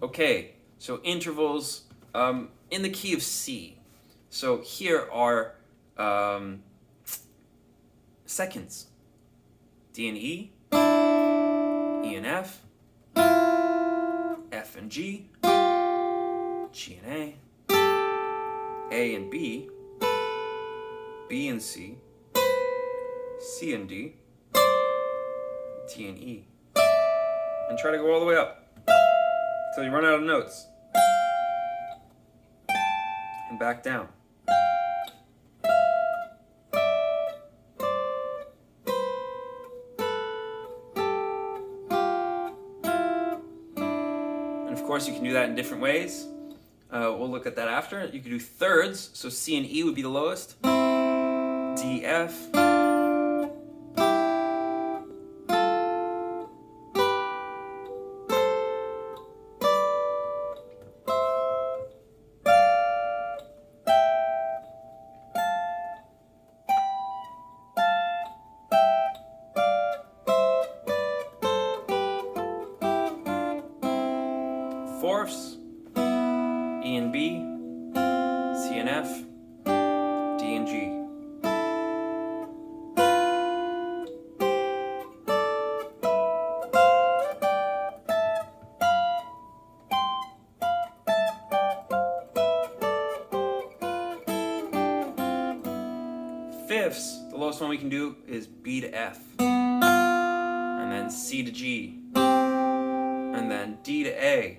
Okay, so intervals in the key of C. So here are seconds. D and E, E and F, F and G, G and A and B, B and C, C and D, T and E. And try to go all the way up until you run out of notes. And back down. And of course you can do that in different ways. We'll look at that after. You can do thirds, so C and E would be the lowest. D, F. Fourths, E and B, C and F, D and G. Fifths, the lowest one we can do is B to F, and then C to G, and then D to A.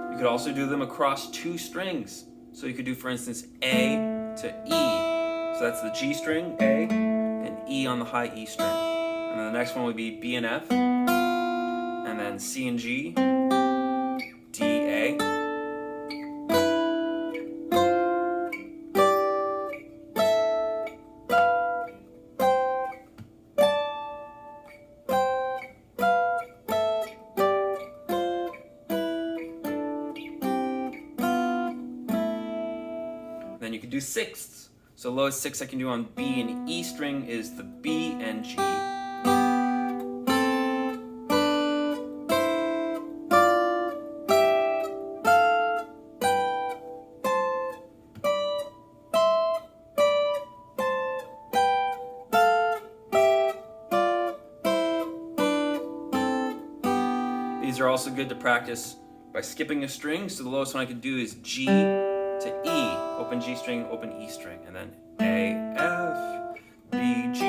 You could also do them across two strings. So you could do, for instance, A to E. So that's the G string, A, and E on the high E string. And then the next one would be B and F, and then C and G, D, A. Then you could do sixths. So lowest six I can do on B and E string is the B and G. These are also good to practice by skipping a string. So the lowest one I could do is G to E, open G string, open E string, and then A, F, B, G.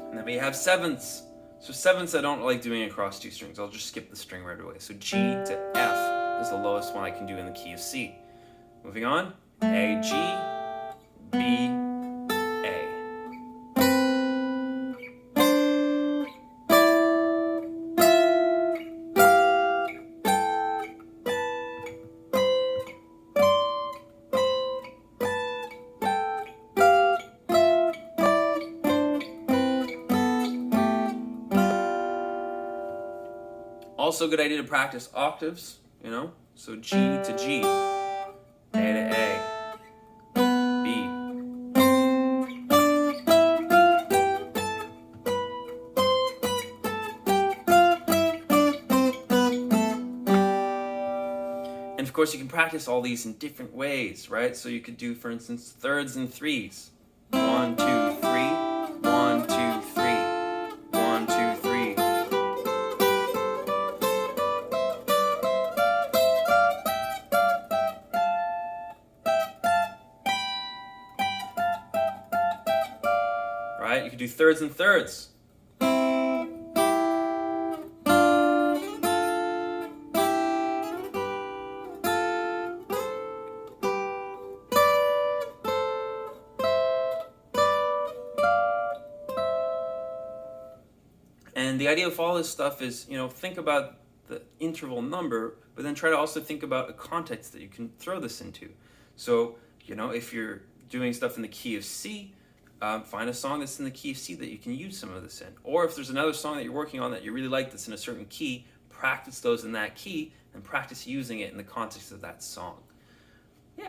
And then we have sevenths. So sevenths I don't like doing across two strings. I'll just skip the string right away. So G to F is the lowest one I can do in the key of C. Moving on. A, G, B, A. Also a good idea to practice octaves, you know? So G to G, A to A. And of course, you can practice all these in different ways, right? So you could do, for instance, thirds and threes. 1, 2, 3, 1, 2, 3, 1, 2, 3. Right? You could do thirds and thirds. And the idea of all this stuff is, think about the interval number, but then try to also think about a context that you can throw this into. So, if you're doing stuff in the key of C, find a song that's in the key of C that you can use some of this in. Or if there's another song that you're working on that you really like that's in a certain key, practice those in that key and practice using it in the context of that song. Yeah.